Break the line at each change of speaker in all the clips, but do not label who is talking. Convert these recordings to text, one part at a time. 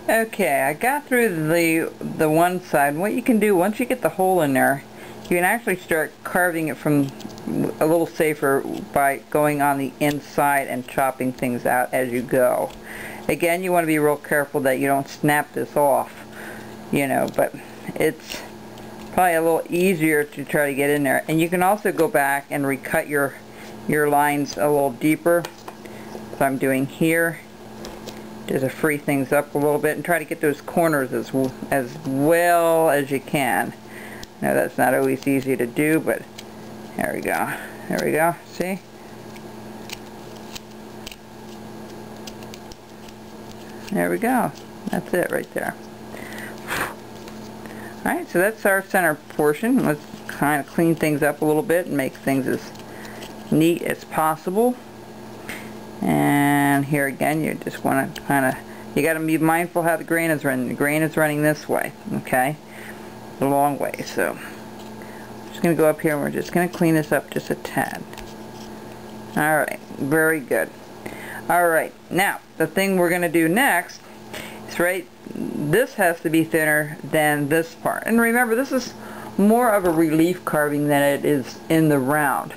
Okay, I got through the one side. What you can do once you get the hole in there, you can actually start carving it from a little safer by going on the inside and chopping things out as you go. Again, you want to be real careful that you don't snap this off, you know, but it's probably a little easier to try to get in there. And you can also go back and recut your lines a little deeper, as I'm doing here, just to free things up a little bit and try to get those corners as well as you can. Now that's not always easy to do, but there we go. There we go. See? There we go. That's it right there. Alright, so that's our center portion. Let's kind of clean things up a little bit and make things as neat as possible. And here again, you just want to kind of, you got to be mindful how the grain is running. The grain is running this way, okay? The long way. So I'm just going to go up here and we're just going to clean this up just a tad. Alright, very good. Alright, now the thing we're going to do next is this has to be thinner than this part. And remember, this is more of a relief carving than it is in the round.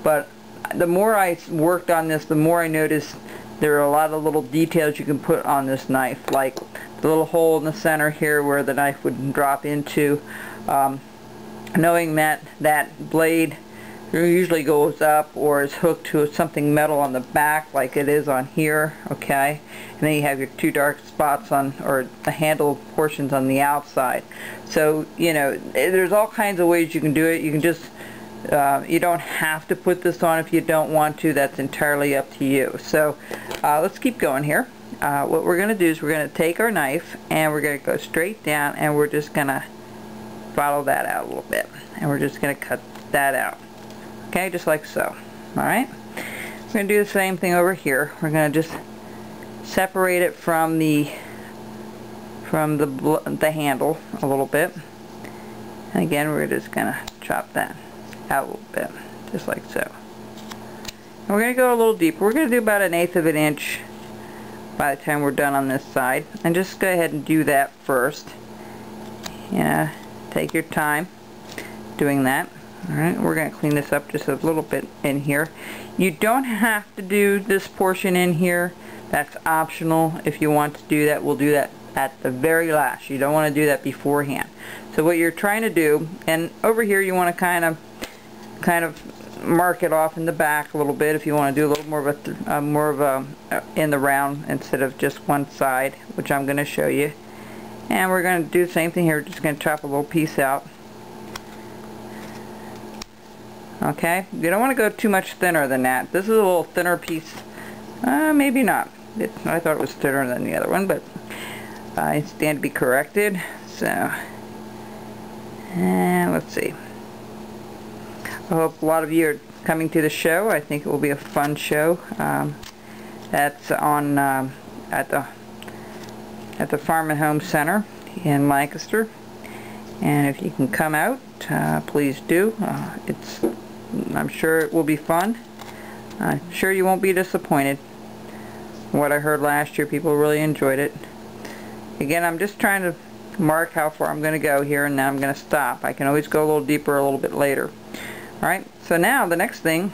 But the more I worked on this, the more I noticed there are a lot of little details you can put on this knife, like the little hole in the center here where the knife would drop into. Knowing that that blade usually goes up or is hooked to something metal on the back like it is on here, okay? And then you have your two dark spots on, or the handle portions on the outside. So, you know, there's all kinds of ways you can do it. You can just you don't have to put this on if you don't want to. That's entirely up to you. So let's keep going here. What we're going to do is we're going to take our knife and we're going to go straight down and we're just going to follow that out a little bit. And we're just going to cut that out. Okay, just like so. Alright? We're going to do the same thing over here. We're going to just separate it from the handle a little bit. And again, we're just going to chop that out a little bit, just like so. And we're going to go a little deeper. We're going to do about 1/8 of an inch by the time we're done on this side. And just go ahead and do that first. Yeah, take your time doing that. Alright, we're going to clean this up just a little bit in here. You don't have to do this portion in here. That's optional. If you want to do that, we'll do that at the very last. You don't want to do that beforehand. So what you're trying to do, and over here you want to kind of mark it off in the back a little bit if you want to do a little more of a in the round instead of just one side, which I'm going to show you. And we're going to do the same thing here. Just going to chop a little piece out. Okay, you don't want to go too much thinner than that. This is a little thinner piece. Maybe not. I thought it was thinner than the other one, but I stand to be corrected. So, and let's see. I hope a lot of you are coming to the show. I think it will be a fun show. That's on at the Farm and Home Center in Lancaster. And if you can come out, please do. I'm sure it will be fun. I'm sure you won't be disappointed. What I heard last year, people really enjoyed it. Again, I'm just trying to mark how far I'm going to go here, and now I'm going to stop. I can always go a little deeper a little bit later. Alright, so now the next thing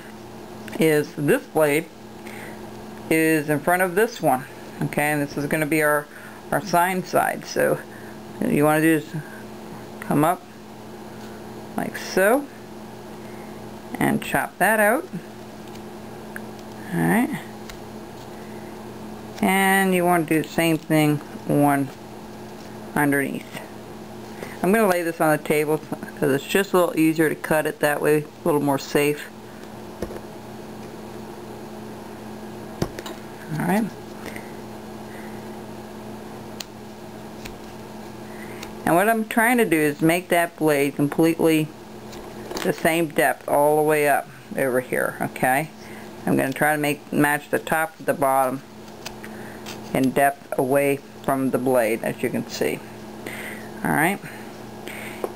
is this blade is in front of this one. Okay, and this is going to be our sign side. So what you want to do is come up like so and chop that out. Alright, and you want to do the same thing on underneath. I'm going to lay this on the table because it's just a little easier to cut it that way, a little more safe. Alright. And what I'm trying to do is make that blade completely the same depth all the way up over here, okay? I'm going to try to match the top to the bottom in depth away from the blade, as you can see. Alright.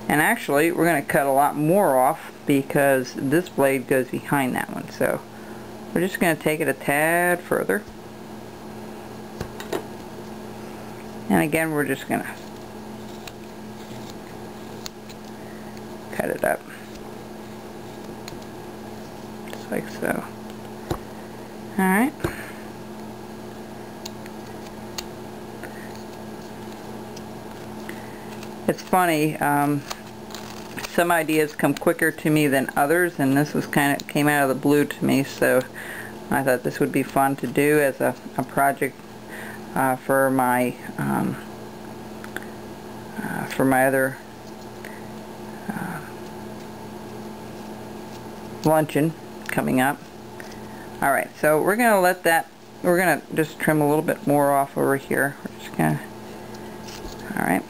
And actually, we're going to cut a lot more off because this blade goes behind that one. So we're just going to take it a tad further. And again, we're just going to cut it up. Just like so. Alright. It's funny, some ideas come quicker to me than others, and this was came out of the blue to me, so I thought this would be fun to do as a project for my other luncheon coming up. Alright, so we're going to let that, we're going to just trim a little bit more off over here. We're just going to, alright.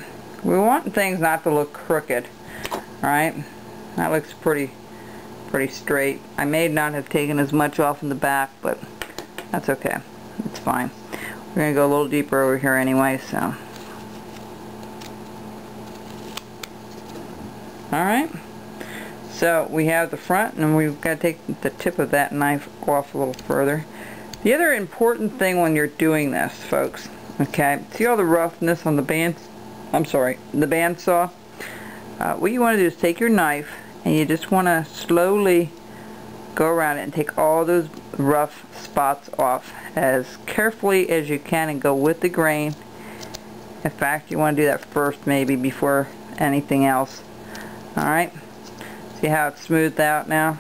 We want things not to look crooked. Alright, that looks pretty straight. I may not have taken as much off in the back, but that's okay. It's fine. We're going to go a little deeper over here anyway, so. Alright, so we have the front, and we've got to take the tip of that knife off a little further. The other important thing when you're doing this, folks, okay, see all the roughness on the the bandsaw? What you want to do is take your knife and you just want to slowly go around it and take all those rough spots off as carefully as you can and go with the grain. In fact, you want to do that first maybe before anything else. Alright, see how it's smoothed out now?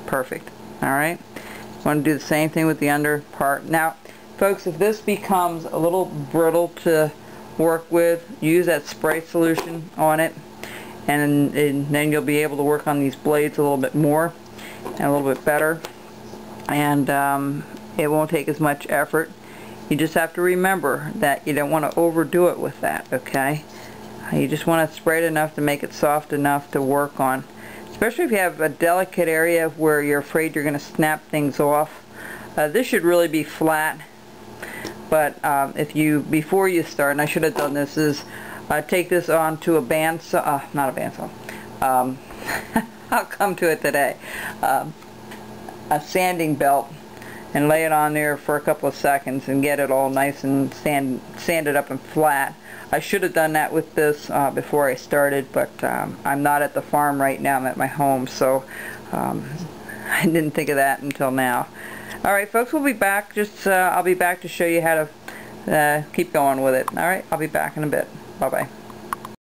Perfect. Alright, you want to do the same thing with the under part. Now folks, if this becomes a little brittle to work with, use that spray solution on it, and then you'll be able to work on these blades a little bit more and a little bit better, and it won't take as much effort. You just have to remember that you don't want to overdo it with that, okay? You just want to spray it enough to make it soft enough to work on, especially if you have a delicate area where you're afraid you're going to snap things off. This should really be flat. But if you, before you start, and I should have done this, is take this onto a bandsaw, not a bandsaw, I'll come to it today, a sanding belt, and lay it on there for a couple of seconds and get it all nice and sanded up and flat. I should have done that with this before I started, but I'm not at the farm right now, I'm at my home, so I didn't think of that until now. Alright folks, we'll be back. I'll be back to show you how to keep going with it. Alright, I'll be back in a bit. Bye bye.